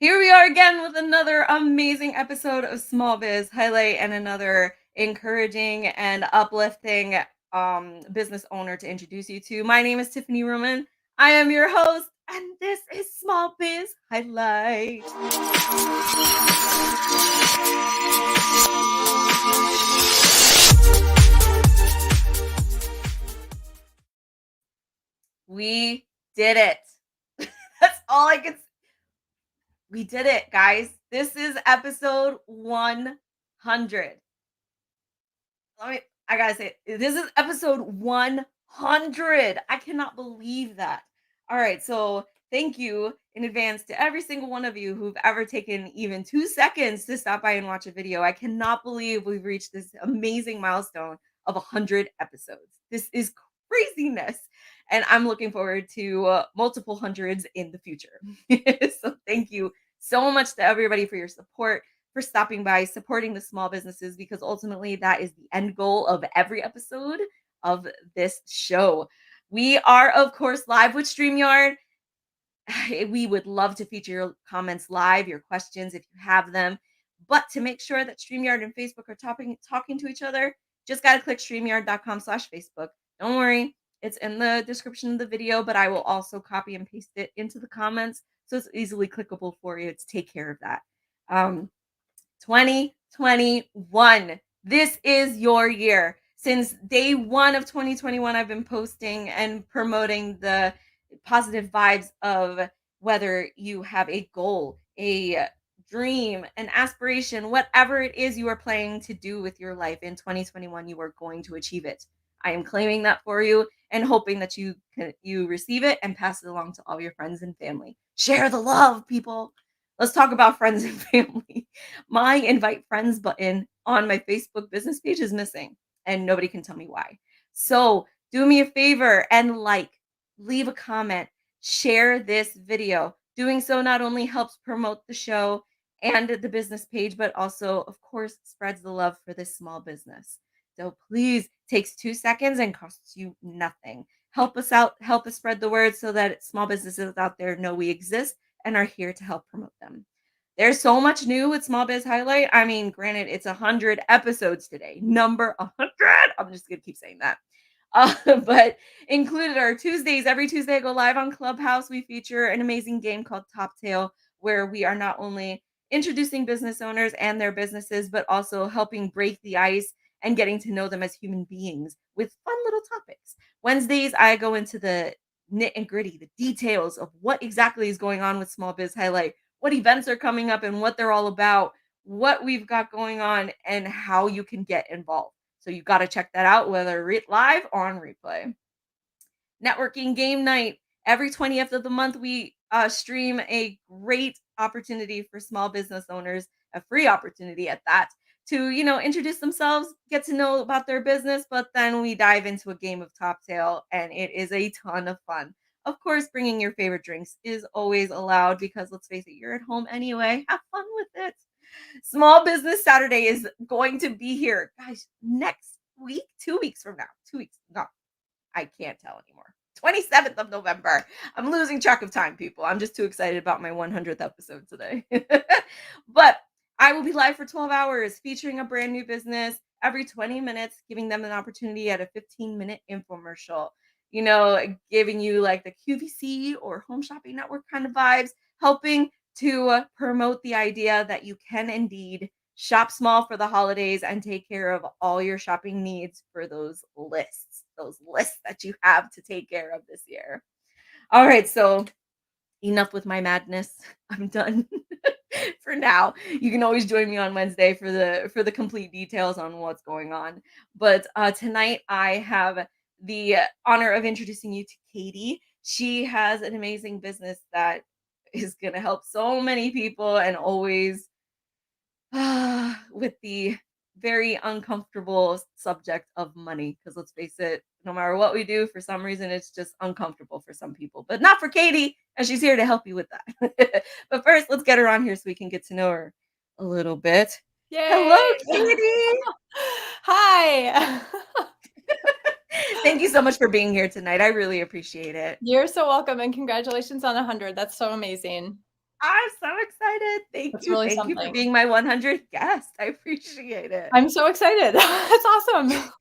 Here we are again with another amazing episode of Small Biz Highlight and another encouraging and uplifting business owner to introduce you to. My name is Tiffany Ruman. I am your host, and this is Small Biz Highlight. We did it. That's all I can say. We did it, guys. This is episode 100. I gotta say, this is episode 100. I cannot believe that. All right, so thank you in advance to every single one of you who've ever taken even 2 seconds to stop by and watch a video. I cannot believe we've reached this amazing milestone of 100 episodes. This is craziness. And I'm looking forward to multiple hundreds in the future. So thank you so much to everybody for your support, for stopping by, supporting the small businesses, because ultimately that is the end goal of every episode of this show. We are, of course, live with StreamYard. We would love to feature your comments live, your questions if you have them. But to make sure that StreamYard and Facebook are talking to each other, just got to click streamyard.com/Facebook. Don't worry, it's in the description of the video, but I will also copy and paste it into the comments so it's easily clickable for you to take care of that. 2021. This is your year. Since day one of 2021, I've been posting and promoting the positive vibes of whether you have a goal, a dream, an aspiration, whatever it is you are planning to do with your life in 2021, you are going to achieve it. I am claiming that for you and hoping that you receive it and pass it along to all your friends and family. Share the love, people. Let's talk about friends and family. My invite friends button on my Facebook business page is missing, and nobody can tell me why. So do me a favor and leave a comment, share this video. Doing so not only helps promote the show and the business page, but also, of course, spreads the love for this small business. So please, takes 2 seconds and costs you nothing. Help us out, help us spread the word so that small businesses out there know we exist and are here to help promote them. There's so much new with Small Biz Highlight. I mean, granted, it's 100 episodes today. Number 100. I'm just going to keep saying that. But included are Tuesdays. Every Tuesday, I go live on Clubhouse. We feature an amazing game called Top Tail, where we are not only introducing business owners and their businesses, but also helping break the ice and getting to know them as human beings with fun little topics. Wednesdays, I go into the nit and gritty, the details of what exactly is going on with Small Biz Highlight, what events are coming up and what they're all about, what we've got going on, and how you can get involved. So you got to check that out, whether live or on replay. Networking game night. Every 20th of the month, we stream a great opportunity for small business owners, a free opportunity at that, to, introduce themselves, get to know about their business, but then we dive into a game of Top Tail, and it is a ton of fun. Of course, bringing your favorite drinks is always allowed because let's face it, you're at home anyway. Have fun with it. Small Business Saturday is going to be here, guys, next week, 2 weeks from now. 2 weeks. No, I can't tell anymore. 27th of November. I'm losing track of time, people. I'm just too excited about my 100th episode today. But I will be live for 12 hours featuring a brand new business every 20 minutes, giving them an opportunity at a 15-minute infomercial. Giving you like the QVC or Home Shopping Network kind of vibes, helping to promote the idea that you can indeed shop small for the holidays and take care of all your shopping needs for those lists that you have to take care of this year. All right, so enough with my madness. I'm done for now. You can always join me on Wednesday for the complete details on what's going on. But tonight I have the honor of introducing you to Katy. She has an amazing business that is going to help so many people, and always with the very uncomfortable subject of money. Because let's face it, no matter what we do, for some reason, it's just uncomfortable for some people, but not for Katy. And she's here to help you with that. But first, let's get her on here so we can get to know her a little bit. Yay! Hello, Katy. Hi. Thank you so much for being here tonight. I really appreciate it. You're so welcome, and congratulations on 100. That's so amazing. I'm so excited. Thank That's you. really Thank you for something. being my 100th guest. I appreciate it. I'm so excited. That's awesome.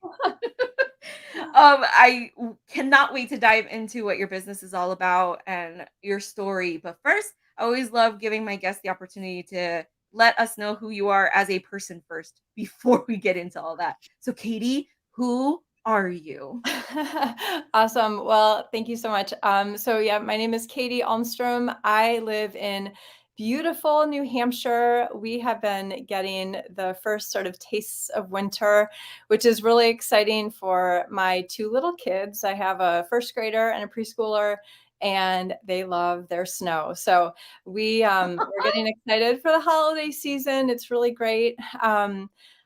I cannot wait to dive into what your business is all about and your story. But first, I always love giving my guests the opportunity to let us know who you are as a person first before we get into all that. So, Katie, who are you? Awesome. Well, thank you so much. So yeah, my name is Katy Almstrom. I live in beautiful New Hampshire. We have been getting the first sort of tastes of winter, which is really exciting for my two little kids. I have a first grader and a preschooler, and they love their snow. So we're getting excited for the holiday season. It's really great.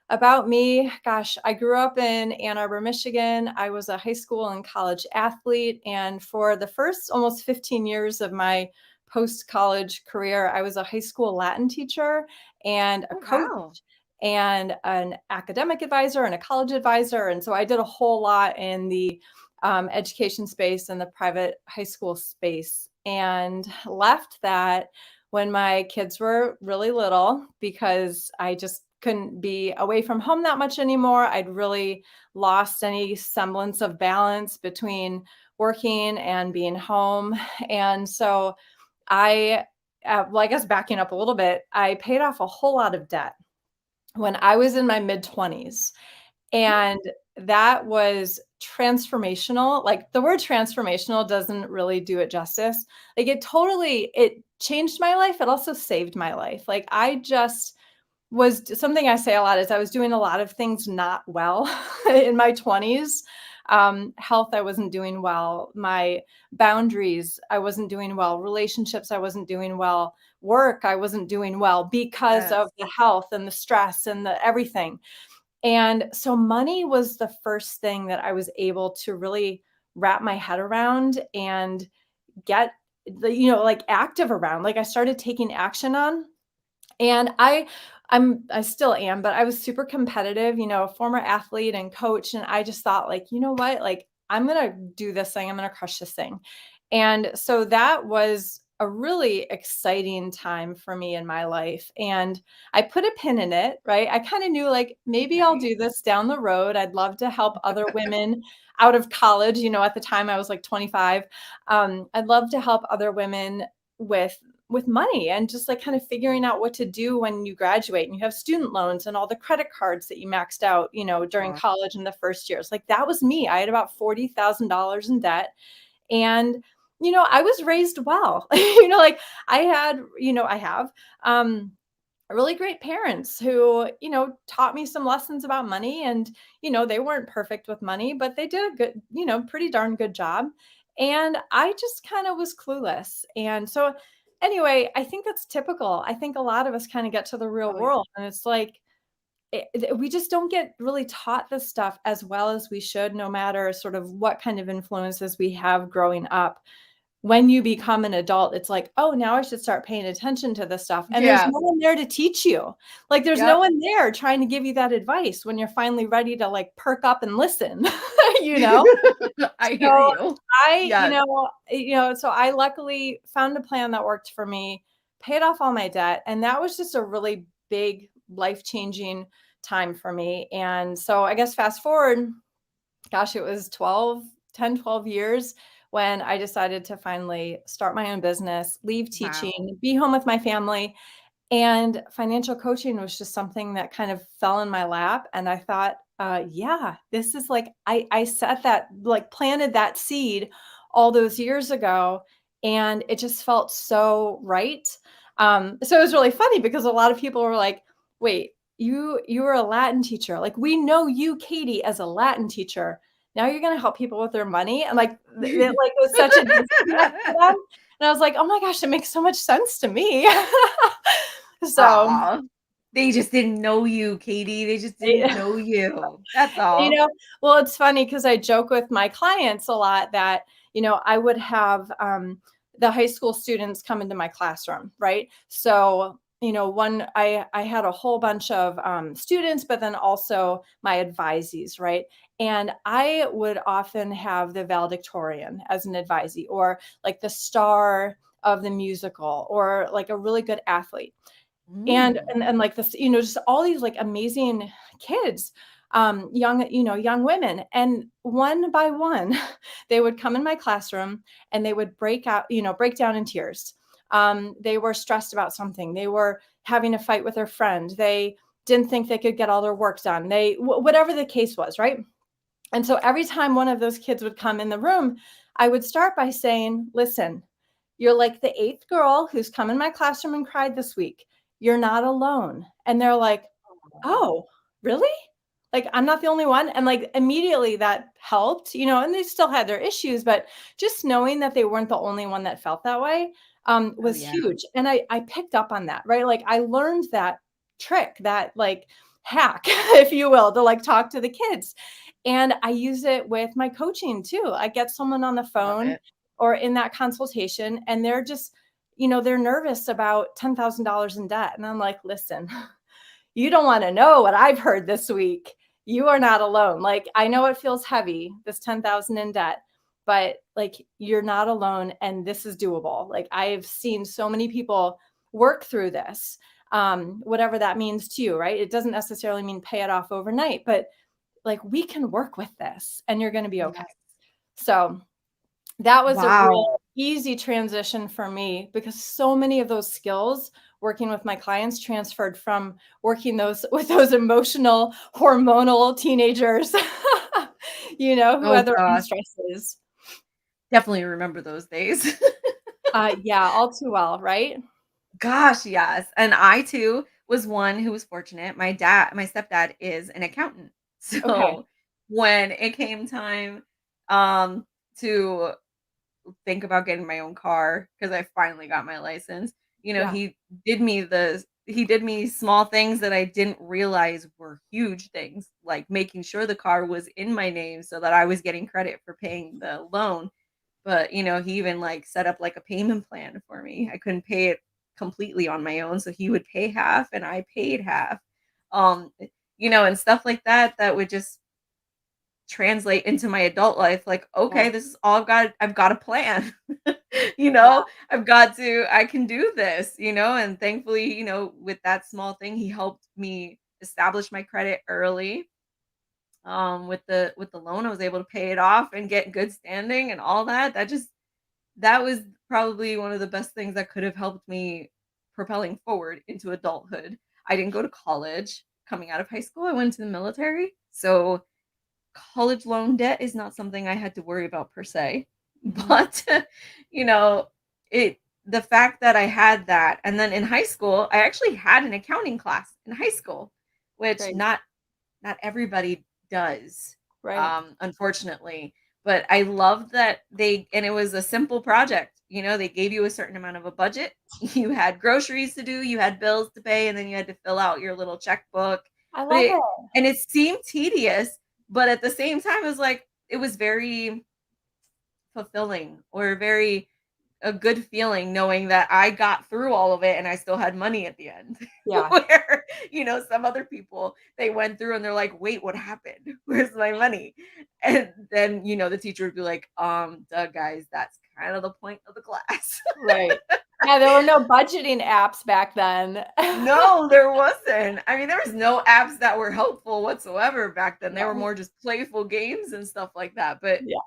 About me, gosh, I grew up in Ann Arbor, Michigan. I was a high school and college athlete. And for the first almost 15 years of my post college career, I was a high school Latin teacher and a Oh, coach wow. and an academic advisor and a college advisor. And so I did a whole lot in the education space and the private high school space, and left that when my kids were really little because I just couldn't be away from home that much anymore. I'd really lost any semblance of balance between working and being home. And so well, I guess backing up a little bit, I paid off a whole lot of debt when I was in my mid 20s. And that was transformational. Like, the word transformational doesn't really do it justice. Like, it changed my life. It also saved my life. Like, I just was something I say a lot is I was doing a lot of things not well in my 20s. Health, I wasn't doing well. My boundaries, I wasn't doing well. Relationships, I wasn't doing well. Work, I wasn't doing well because Yes. of the health and the stress and the everything. And so money was the first thing that I was able to really wrap my head around and get like active around. Like, I started taking action on. And I still am, but I was super competitive, a former athlete and coach. And I just thought, like, you know what? Like, I'm gonna do this thing, I'm gonna crush this thing. And so that was a really exciting time for me in my life. And I put a pin in it, right? I kind of knew, like, maybe I'll Okay. do this down the road. I'd love to help other women out of college. At the time I was like 25. I'd love to help other women with money and just like kind of figuring out what to do when you graduate and you have student loans and all the credit cards that you maxed out, during Gosh. college in the first years. Like, that was me. I had about $40,000 in debt. And, I was raised well. Like, I have really great parents who, taught me some lessons about money. And, they weren't perfect with money, but they did a good, pretty darn good job. And I just kind of was clueless. And so, anyway, I think that's typical. I think a lot of us kind of get to the real Oh, yeah. world and it's like, we just don't get really taught this stuff as well as we should, no matter sort of what kind of influences we have growing up. When you become an adult, it's like, "Oh, now I should start paying attention to this stuff." And there's Yeah. no one there to teach you. Like, there's no Yep. one there trying to give you that advice when you're finally ready to, like, perk up and listen, you know? I hear So, you. I you Yes. know so I luckily found a plan that worked for me, paid off all my debt, and that was just a really big life-changing time for me. And so I guess fast forward, gosh, it was 12 years when I decided to finally start my own business, leave Wow. teaching, be home with my family. And financial coaching was just something that kind of fell in my lap. And I thought, yeah, this is like, I set that, like, planted that seed all those years ago. And it just felt so right. So it was really funny because a lot of people were like, wait, you were a Latin teacher. Like, we know you, Katie, as a Latin teacher. Now you're going to help people with their money. And, like, it like was such a disconnect for them. And I was like, oh my gosh, it makes so much sense to me. So, Aw. They just didn't know you, Katie. They just didn't I know you. That's you all. know, well, it's funny because I joke with my clients a lot that, I would have, the high school students come into my classroom, right? So, I had a whole bunch of, students, but then also my advisees, right? And I would often have the valedictorian as an advisee, or like the star, of the musical, or like a really good athlete. And Mm. and like this, just all these like amazing kids, young women. And one by one, they would come in my classroom and they would break down in tears. They were stressed about something. They were having a fight with their friend. They didn't think they could get all their work done. Whatever the case was, right? And so every time one of those kids would come in the room, I would start by saying, listen, you're like the eighth girl who's come in my classroom and cried this week. You're not alone. And they're like, oh, really? Like, I'm not the only one. And like, immediately that helped, and they still had their issues, but just knowing that they weren't the only one that felt that way Oh, was yeah. huge. And I picked up on that, right? Like, I learned that trick, that like hack, if you will, to like talk to the kids. And I use it with my coaching too. I get someone on the Love phone it. or in that consultation, and they're just, they're nervous about $10,000 in debt. And I'm like, listen, you don't want to know what I've heard this week. You are not alone. Like, I know it feels heavy, this 10,000 in debt, but like, you're not alone and this is doable. Like, I've seen so many people work through this, whatever that means to you, right? It doesn't necessarily mean pay it off overnight, but like, we can work with this and you're going to be okay. Yes. So that was a real Wow. easy transition for me, because so many of those skills working with my clients transferred from working those with those emotional, hormonal teenagers, who Oh had their own gosh. stresses. Definitely remember those days. Yeah, all too well, right? Gosh, yes. And I too was one who was fortunate. My stepdad is an accountant. Okay. So when it came time um to think about getting my own car, because I finally got my license, Yeah. he did me small things that I didn't realize were huge things, like making sure the car was in my name so that I was getting credit for paying the loan. But, he even, like, set up, like, a payment plan for me. I couldn't pay it completely on my own, so he would pay half and I paid half. And stuff like that that would just translate into my adult life, like, Yeah. "Okay, this is all I've got a plan." Yeah. I can do this, and thankfully, with that small thing, he helped me establish my credit early. With the loan, I was able to pay it off and get good standing and all that. That was probably one of the best things that could have helped me propelling forward into adulthood. I didn't go to college coming out of high school. I went to the military. So college loan debt is not something I had to worry about per se. Mhm. But you know, it the fact that I had that, and then in high school, I actually had an accounting class in high school, which Great. not everybody does, Right. unfortunately. But I loved that and it was a simple project. They gave you a certain amount of a budget. You had groceries to do, you had bills to pay, and then you had to fill out your little checkbook. I But love it. it seemed tedious, but at the same time, it was very fulfilling, or very a good feeling knowing that I got through all of it and I still had money at the end. Yeah. Where, some other people, they went through and they're like, "Wait, what happened? Where's my money?" And then, the teacher would be like, Doug, guys, that's kind of the point of the class." Right. Yeah, there were no budgeting apps back then. No, there wasn't. I mean, there was no apps that were helpful whatsoever back then. They were No. more just playful games and stuff like that. But Yeah.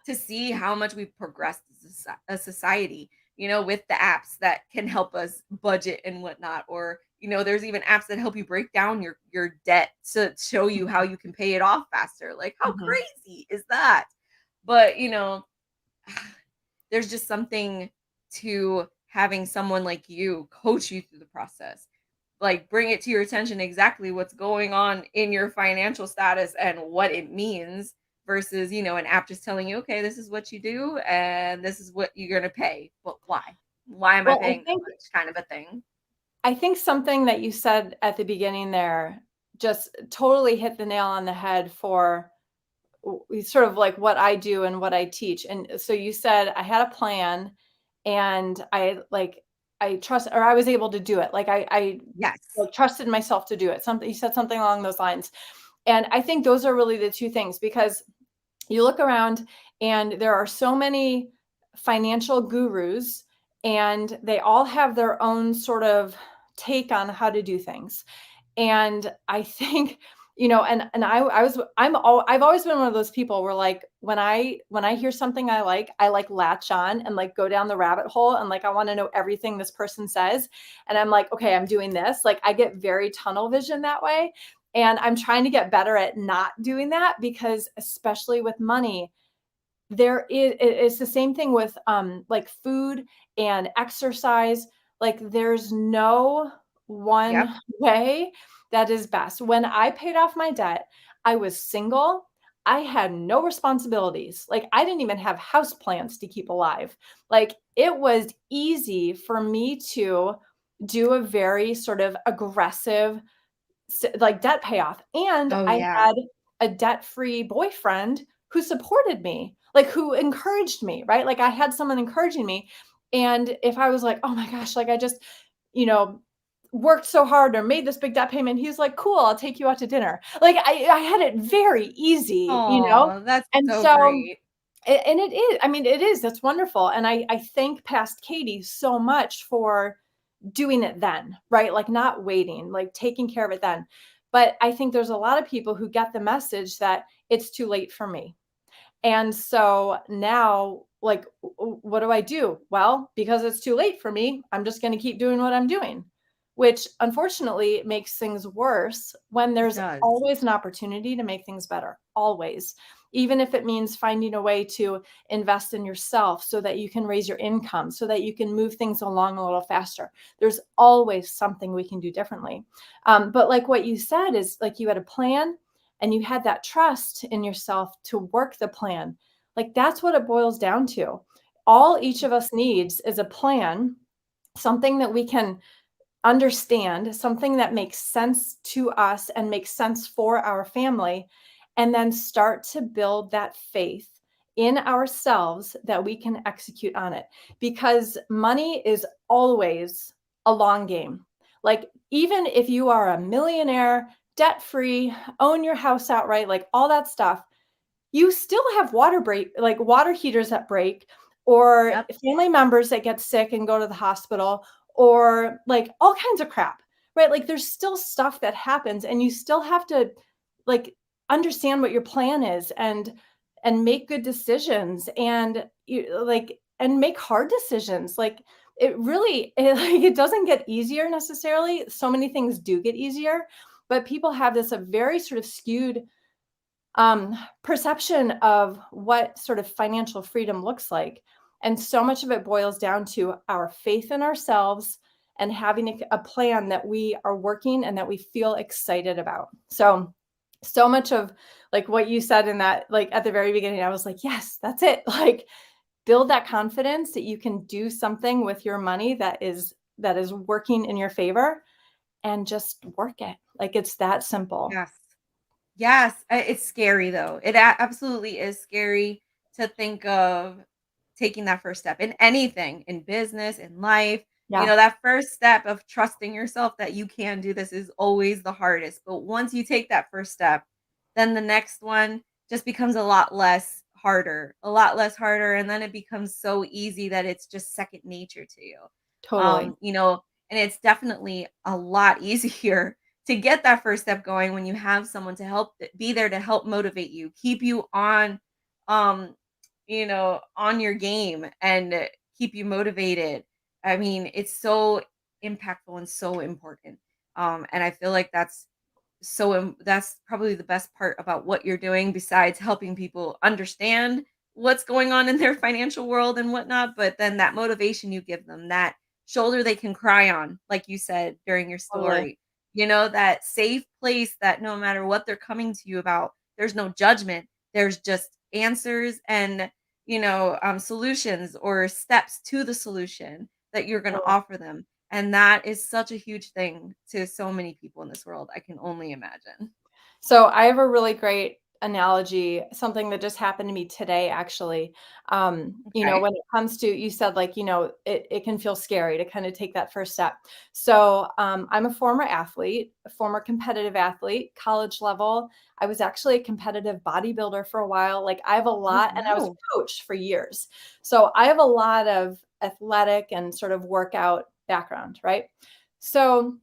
to see how much we've progressed as a society, with the apps that can help us budget and whatnot, or there's even apps that help you break down your debt to show you how you can pay it off faster. Like, how Mhm. crazy is that? But there's just something to having someone like you coach you through the process, like bring it to your attention exactly what's going on in your financial status and what it means, versus an app just telling you, okay, this is what you do and this is what you're going to pay, but why am I Well, paying that much, kind of a thing. I think something that you said at the beginning there just totally hit the nail on the head for sort of like what I do and what I teach. And so you said I had a plan, and I trust, or I was able to do it. Like, I Yes. like trusted myself to do it. Something, you said something along those lines. And I think those are really the two things, because you look around and there are so many financial gurus, and they all have their own sort of take on how to do things. And I think, I've always been one of those people where like when I hear something I like latch on and like go down the rabbit hole and like I want to know everything this person says. And I'm like, okay, I'm doing this. Like I get very tunnel vision that way. And I'm trying to get better at not doing that, because especially with money, it's the same thing with like food and exercise. Like there's no one Yep. way that is best. When I paid off my debt, I was single. I had no responsibilities. Like I didn't even have house plants to keep alive. Like it was easy for me to do a very sort of aggressive like debt payoff. And Oh, I yeah. had a debt-free boyfriend who supported me, like who encouraged me, right? Like I had someone encouraging me. And if I was like, oh my gosh, like I just, you know, worked so hard or made this big debt payment, he was like, cool, I'll take you out to dinner. Like I had it very easy, you know? Oh, that's And so so great. and it is, I mean, it is, that's wonderful. And I thank past Katie so much for doing it then, right? Like not waiting, like taking care of it then. But I think there's a lot of people who get the message that it's too late for me. And so now, like, what do I do? Well, because it's too late for me, I'm just going to keep doing what I'm doing, which unfortunately makes things worse when It there's does. always an opportunity to make things better. Always. Even if it means finding a way to invest in yourself so that you can raise your income, so that you can move things along a little faster. There's always something we can do differently. But like what you said is like you had a plan and you had that trust in yourself to work the plan. Like that's what it boils down to. All each of us needs is a plan, something that we can understand, something that makes sense to us and makes sense for our family, and then start to build that faith in ourselves that we can execute on it. Because money is always a long game. Like, even if you are a millionaire, debt free, own your house outright, like all that stuff, you still have water heaters that break, or Yep. family members that get sick and go to the hospital, or like all kinds of crap, right? Like there's still stuff that happens and you still have to like understand what your plan is and make good decisions and and make hard decisions. Like it really like it doesn't get easier necessarily. So many things do get easier, but people have this a very sort of skewed perception of what sort of financial freedom looks like. And so much of it boils down to our faith in ourselves and having a plan that we are working and that we feel excited about. So, so much of like what you said in that, like at the very beginning, I was like, yes, that's it. Like build that confidence that you can do something with your money that is working in your favor, and just work it. Like it's that simple. Yes. Yes, it's scary though. Absolutely is scary to think of taking that first step in anything, in business, in life. You Yeah, know, that first step of trusting yourself that you can do this is always the hardest. But once you take that first step, then the next one just becomes a lot less harder. And then it becomes so easy that it's just second nature to you. totally. You know, and it's definitely a lot easier to get that first step going when you have someone to help be there to help motivate you, keep you on um on your game and keep you motivated. I mean, it's so impactful and so important. And I feel like that's probably the best part about what you're doing besides helping people understand what's going on in their financial world and whatnot, but then that motivation you give them, that shoulder they can cry on, like you said during your Totally. story, that safe place that no matter what they're coming to you about, there's no judgment. There's just answers and, solutions or steps to the solution that you're going to Totally. offer them. And that is such a huge thing to so many people in this world. I can only imagine. So I have a really great analogy, something that just happened to me today, actually. Okay. When it comes to, you said like, it can feel scary to kind of take that first step. So I'm a former athlete, a former competitive athlete, college level. I was actually a competitive bodybuilder for a while. Like I have a Oh, lot, and I was a wow. coach for years. So I have a lot of athletic and sort of workout background, right? So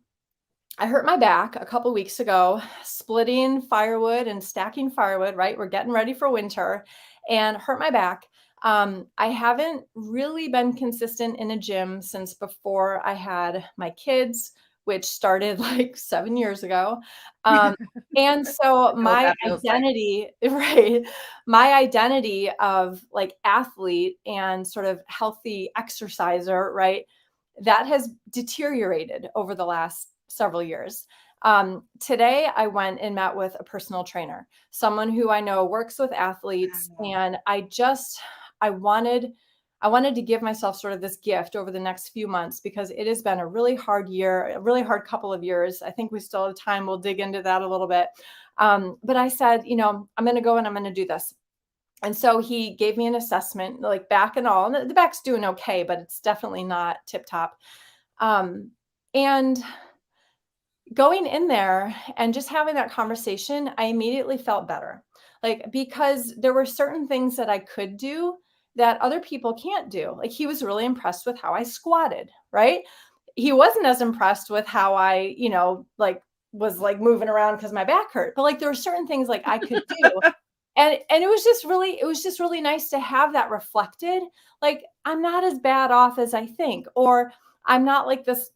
I hurt my back a couple weeks ago, splitting firewood and stacking firewood, right? We're getting ready for winter and hurt my back. I haven't really been consistent in a gym since before I had my kids, which started like 7 years ago. Um, and so I know what my that feels like. identity, right? My identity of like athlete and sort of healthy exerciser, right? That has deteriorated over the last several years. Today, I went and met with a personal trainer, someone who I know works with athletes, Wow. and I wanted, I wanted to give myself sort of this gift over the next few months because it has been a really hard year, a really hard couple of years. I think we still have time. We'll dig into that a little bit. But I said, I'm going to go and I'm going to do this. And so he gave me an assessment, like back and all. And the back's doing okay, but it's definitely not tip top. And going in there and just having that conversation, I immediately felt better. Like, because there were certain things that I could do that other people can't do. Like, he was really impressed with how I squatted, right? He wasn't as impressed with how I, like was like moving around because my back hurt. But like there were certain things like I could do. And it was just really nice to have that reflected. Like, I'm not as bad off as I think, or I'm not like this,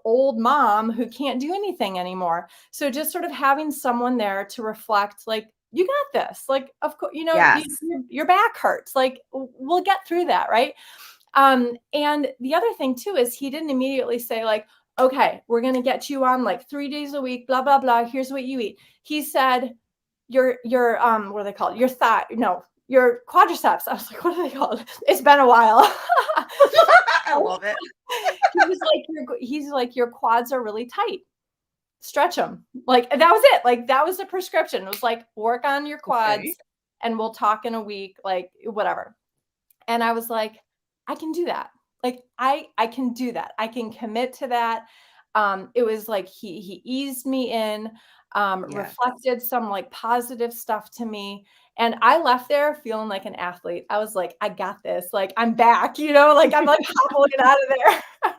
old mom who can't do anything anymore. So just sort of having someone there to reflect, like, you got this. Like, of course, Yes. your back hurts. Like, we'll get through that, right? And the other thing too is he didn't immediately say like, okay, we're gonna get you on like 3 days a week, blah blah blah. Here's what you eat. He said, your what are they called? Your thigh, no, your quadriceps. I was like, what are they called? It's been a while. I love it. He's like, your quads are really tight. Stretch them. Like, that was it. Like, that was the prescription. It was like, work on your Okay. quads and we'll talk in a week, like whatever. And I was like, I can do that. Like, I can do that. I can commit to that. It was like he eased me in, Yes. reflected some like positive stuff to me. And I left there feeling like an athlete. I was like, I got this. Like, I'm back, like I'm like hobbling out of there.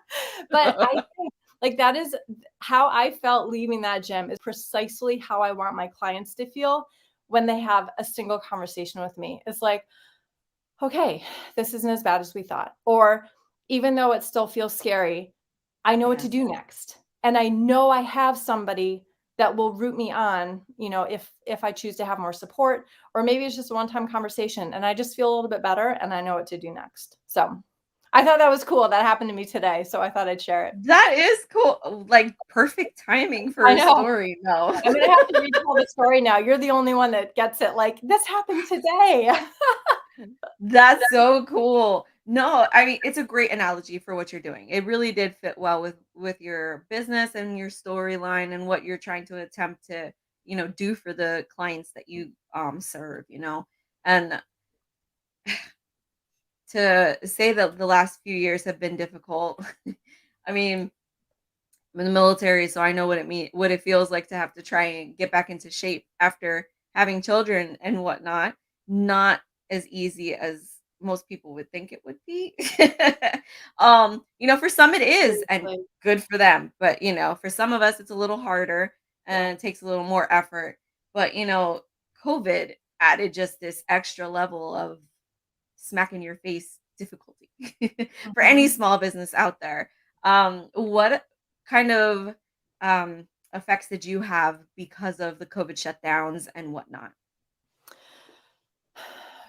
But I think like that is how I felt leaving that gym is precisely how I want my clients to feel when they have a single conversation with me. It's like, okay, this isn't as bad as we thought. Or even though it still feels scary, I know what to Yes. do next. And I know I have somebody that will root me on, if I choose to have more support, or maybe it's just a one-time conversation and I just feel a little bit better and I know what to do next. So I thought that was cool. That happened to me today. So I thought I'd share it. That is cool. Like perfect timing for I a know. story, though. I'm gonna have to retell the story now. You're the only one that gets it. Like, this happened today. That's so cool. No, I mean, it's a great analogy for what you're doing. It really did fit well with your business and your storyline and what you're trying to attempt to, do for the clients that you serve. And to say that the last few years have been difficult. I mean, I'm in the military, so I know what it feels like to have to try and get back into shape after having children and whatnot. Not as easy as most people would think it would be. For some it is, and Seriously. good for them. But for some of us, it's a little harder Yeah. and it takes a little more effort. But COVID added just this extra level of smack in your face difficulty for any Mhm. small business out there. What kind of effects did you have because of the COVID shutdowns and whatnot?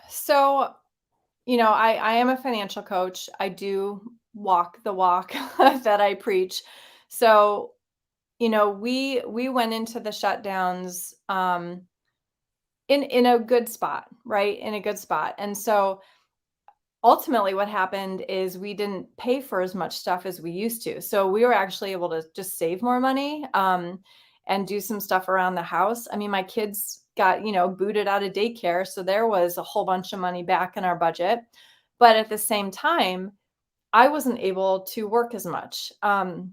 So, I am a financial coach. I do walk the walk that I preach. So, we went into the shutdowns in a good spot, right? In a good spot. And so ultimately what happened is we didn't pay for as much stuff as we used to. So we were actually able to just save more money, and do some stuff around the house. I mean, my kids got, booted out of daycare. So there was a whole bunch of money back in our budget. But at the same time, I wasn't able to work as much. Mm,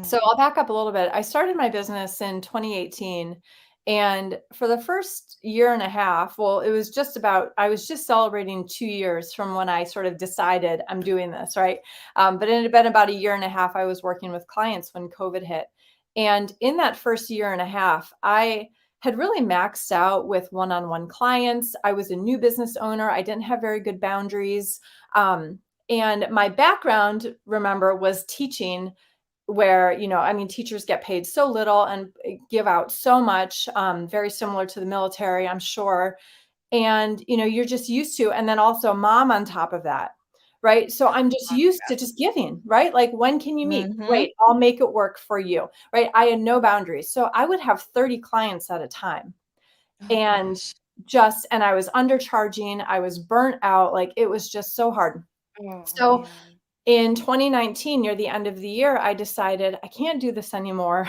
So I'll back up a little bit. I started my business in 2018, And for the first year and a half, well, it was just about, I was just celebrating 2 years from when I sort of decided I'm doing this, right? But it had been about a year and a half I was working with clients when COVID hit. And in that first year and a half, I had really maxed out with one on one clients. I was a new business owner. I didn't have very good boundaries. Um, and my background, remember, was teaching, where, I mean, teachers get paid so little and give out so much, very similar to the military, I'm sure. And, you're just used to, and then also mom on top of that. Right. So I'm just used to just giving, right? Like, when can you meet? Mhm. Great. I'll make it work for you. Right. I had no boundaries. So I would have 30 clients at a time. Oh And gosh. and I was undercharging. I was burnt out. Like, it was just so hard. Oh So man. in 2019, near the end of the year, I decided I can't do this anymore.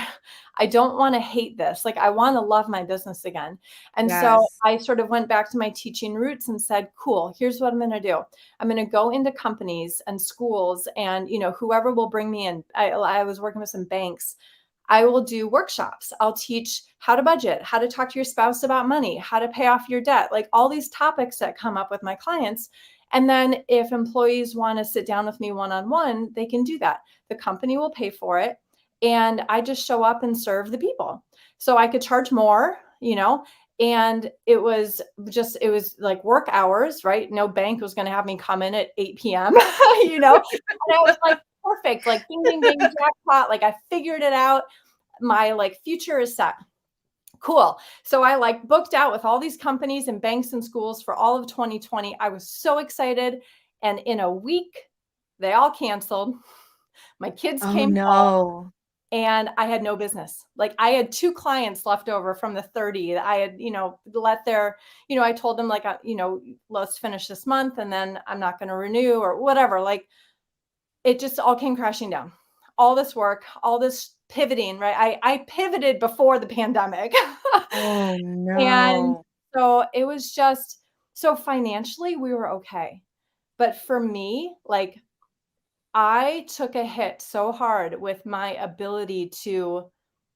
I don't want to hate this. Like, I want to love my business again. And so Yes. I sort of went back to my teaching roots and said, cool, here's what I'm going to do. I'm going to go into companies and schools, and, whoever will bring me in. I was working with some banks. I will do workshops. I'll teach how to budget, how to talk to your spouse about money, how to pay off your debt, like all these topics that come up with my clients. And then if employees want to sit down with me one on one, they can do that. The company will pay for it. And I just show up and serve the people. So I could charge more, and it was like work hours, right? No bank was going to have me come in at 8 p.m., And I was like, perfect, like ding, ding, ding, jackpot. Like, I figured it out. My like future is set. Cool. So I like booked out with all these companies and banks and schools for all of 2020. I was so excited. And in a week, they all canceled. My kids Oh came home, no. and I had no business. Like, I had two clients left over from the 30 that I had, let their, I told them, like, let's finish this month and then I'm not going to renew or whatever. Like, it just all came crashing down. All this work, all this pivoting, right? I pivoted before the pandemic. Oh And no. so it was just, so financially we were okay. But for me, like, I took a hit so hard with my ability to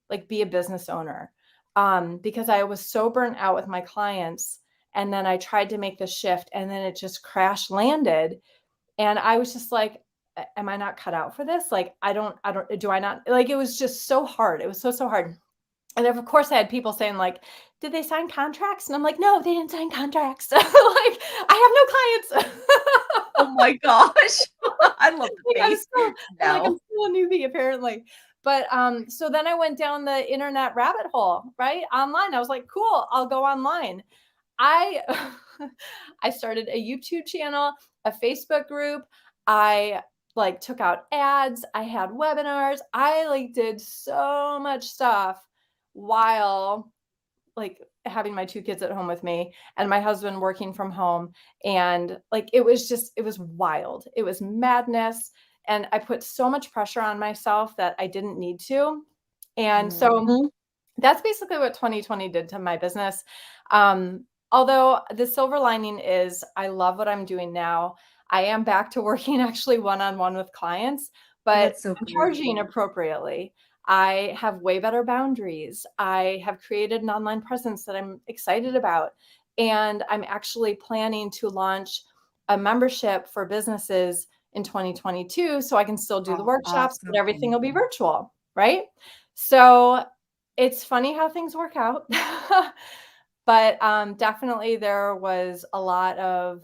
like be a business owner, because I was so burnt out with my clients. And then I tried to make the shift, and then it just crash landed. And I was just like, Am I not cut out for this? Like, do I not?" Like, it was just so hard. It was so, so hard. And of course, I had people saying, like, "Did they sign contracts?" And I'm like, "No, they didn't sign contracts." Like, I have no clients. Oh my gosh. I love the Like, face. I'm No. still a newbie, apparently. But so then I went down the internet rabbit hole, right? Online. I was like, cool, I'll go online. I I started a YouTube channel, a Facebook group. I like took out ads. I had webinars. I like did so much stuff while like having my two kids at home with me and my husband working from home. And like, it was wild. It was madness. And I put so much pressure on myself that I didn't need to. And so Mhm. that's basically what 2020 did to my business. Although the silver lining is I love what I'm doing now. I am back to working actually one on one with clients, Oh, but that's so I'm great. charging appropriately. I have way better boundaries. I have created an online presence that I'm excited about. And I'm actually planning to launch a membership for businesses in 2022 so I can still do the Oh, workshops, but everything will awesome. be virtual. Right. So it's funny how things work out. But, definitely there was a lot of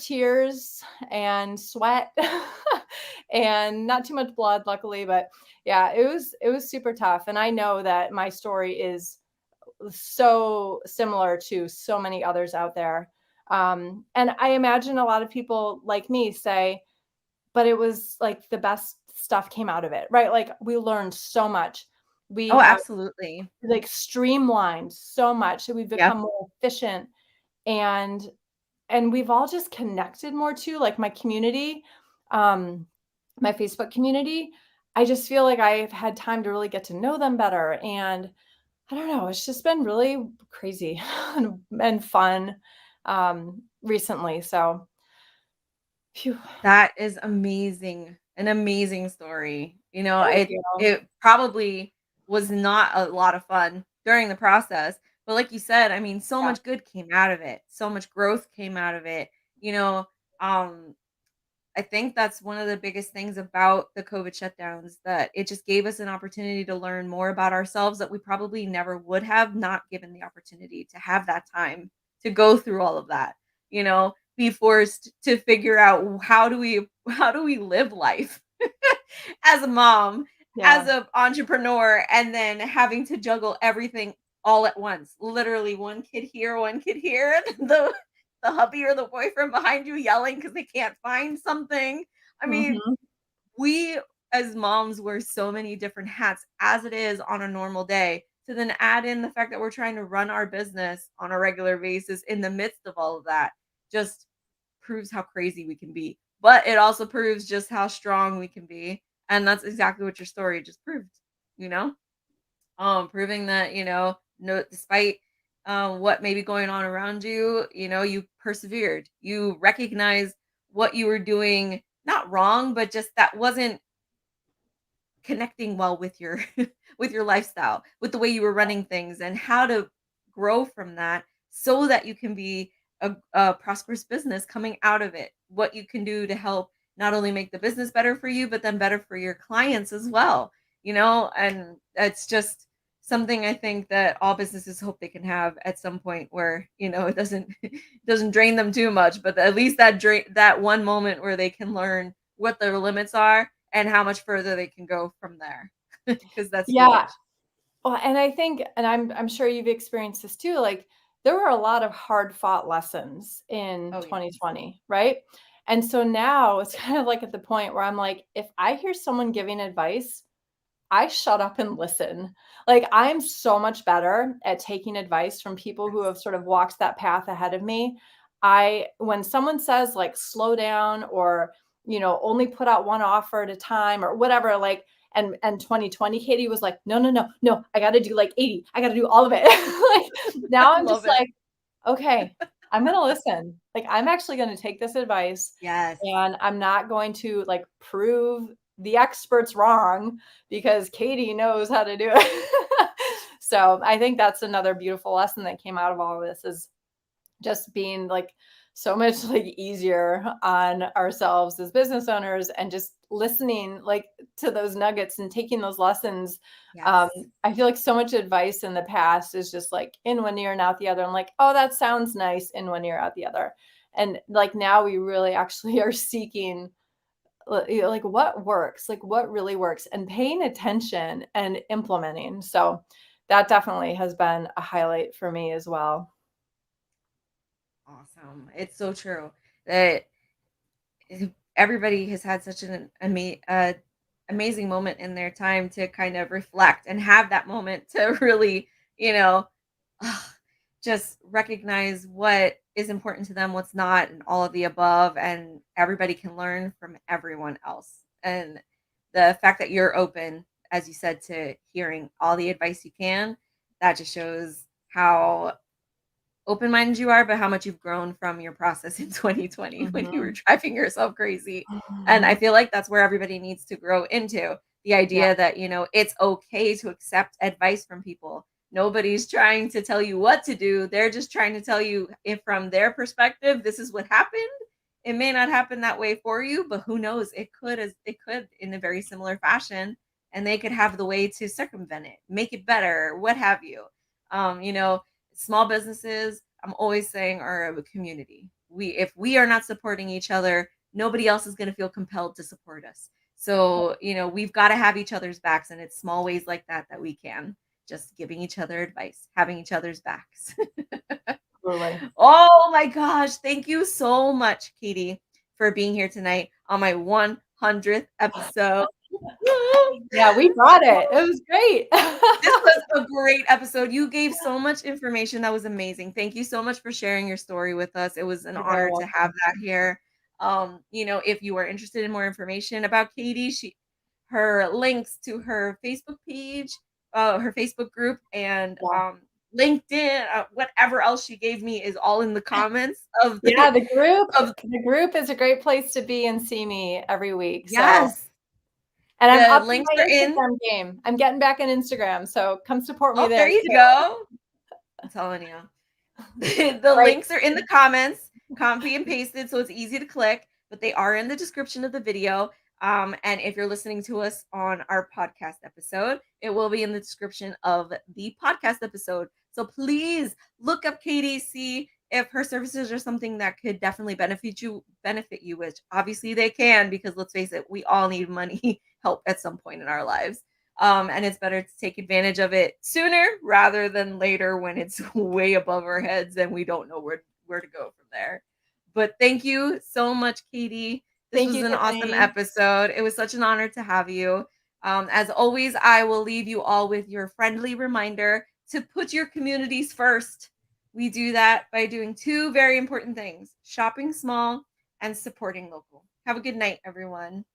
tears and sweat and not too much blood, luckily, but yeah, it was super tough, and I know that my story is so similar to so many others out there. And I imagine a lot of people like me say, "But it was, like, the best stuff came out of it," right? Like, we learned so much. We Oh, have absolutely. like streamlined so much, so we've Yep. become more efficient. and we've all just connected more too, like my community, um my Facebook community. I just feel like I've had time to really get to know them better, and I don't know, it's just been really crazy and fun recently. So phew. That is amazing. An amazing story. Thank you. It probably was not a lot of fun. during the process. But like you said, I mean, so Yeah. much good came out of it. So much growth came out of it. You know, um, I think that's one of the biggest things about the COVID shutdowns, that it just gave us an opportunity to learn more about ourselves that we probably never would have not given the opportunity to have that time to go through all of that, be forced to figure out how do we live life as a mom, as Yeah. an entrepreneur, and then having to juggle everything all at once. Literally one kid here, and the hubby or the boyfriend behind you yelling because they can't find something. I mean, Mhm. we as moms wear so many different hats as it is on a normal day. To then add in the fact that we're trying to run our business on a regular basis in the midst of all of that just proves how crazy we can be. But it also proves just how strong we can be. And that's exactly what your story just proved, you know? Proving that, no, despite what may be going on around you, you persevered. You recognized what you were doing, not wrong, but just that wasn't connecting well with your with your lifestyle, with the way you were running things, and how to grow from that so that you can be a prosperous business coming out of it. What you can do to help not only make the business better for you, but then better for your clients as well. And it's just something I think that all businesses hope they can have at some point where, it doesn't it doesn't drain them too much, but at least that one moment where they can learn what their limits are and how much further they can go from there, because that's Yeah. huge. Well, and I think, and I'm sure you've experienced this too, like there were a lot of hard fought lessons in Oh, yes. 2020, right? And so now it's kind of like at the point where I'm like, if I hear someone giving advice, I shut up and listen. Like, I'm so much better at taking advice from people who have Yes. sort of walked that path ahead of me. When someone says, like, slow down or, only put out one offer at a time or whatever, like, and 2020, Katie was like, no, no, no, no, I got to do like 80. I got to do all of it. Like, now I I'm just love it. like, okay, I'm going to listen. Like, I'm actually going to take this advice Yes. and I'm not going to like prove the experts wrong because Katie knows how to do it. So I think that's another beautiful lesson that came out of all of this is just being like so much like easier on ourselves as business owners and just listening like to those nuggets and taking those lessons. um, Yes. I feel like so much advice in the past is just like in one ear and out the other. I'm like, oh, that sounds nice, in one ear out the other. And like now we really actually are seeking like what works, like what really works, and paying attention and implementing. So that definitely has been a highlight for me as well. Awesome. It's so true that everybody has had such an amazing moment in their time to kind of reflect and have that moment to really, you know, just recognize what is important to them, what's not, and all of the above. And everybody can learn from everyone else. And the fact that you're open, as you said, to hearing all the advice you can, that just shows how open-minded you are, but how much you've grown from your process in 2020 when you were Mhm. driving yourself crazy. And I Mhm. feel like that's where everybody needs to grow into the Yeah. idea that, it's okay to accept advice from people. Nobody's trying to tell you what to do. They're just trying to tell you if from their perspective, this is what happened. It may not happen that way for you, but who knows? It could in a very similar fashion, and they could have the way to circumvent it, make it better, what have you. Small businesses, I'm always saying, are a community. If we are not supporting each other, nobody else is going to feel compelled to support us. So, we've got to have each other's backs, and it's small ways like that that we can, just giving each other advice, having each other's backs. Absolutely. Oh my gosh, thank you so much, Katie, for being here tonight on my 100th episode. Yeah, we brought it. It was great. This was a great episode. You gave so much information that was amazing. Thank you so much for sharing your story with us. It was an You're very honor to have welcome. that here. If you are interested in more information about Katie, her links to her Facebook page, her Facebook group, and Yeah. LinkedIn, whatever else she gave me is all in the comments of Yeah, the the group of the group is a great place to be and see me every week. So yes. And I'm The up in links my are in. Instagram game. I'm getting back in Instagram, so come support me Oh, there there you too. go. I'm telling you. The Right. links are in the comments, copy and pasted, so it's easy to click, but they are in the description of the video. And if you're listening to us on our podcast episode, it will be in the description of the podcast episode. So please look up Katie, see if her services are something that could definitely benefit you, which obviously they can, because let's face it, we all need money help at some point in our lives. And it's better to take advantage of it sooner rather than later when it's way above our heads and we don't know where to go from there. But thank you so much, Katie. This Thank was you, an awesome Tiffany. episode. It was such an honor to have you. As always, I will leave you all with your friendly reminder to put your communities first. We do that by doing two very important things: shopping small and supporting local. Have a good night, everyone.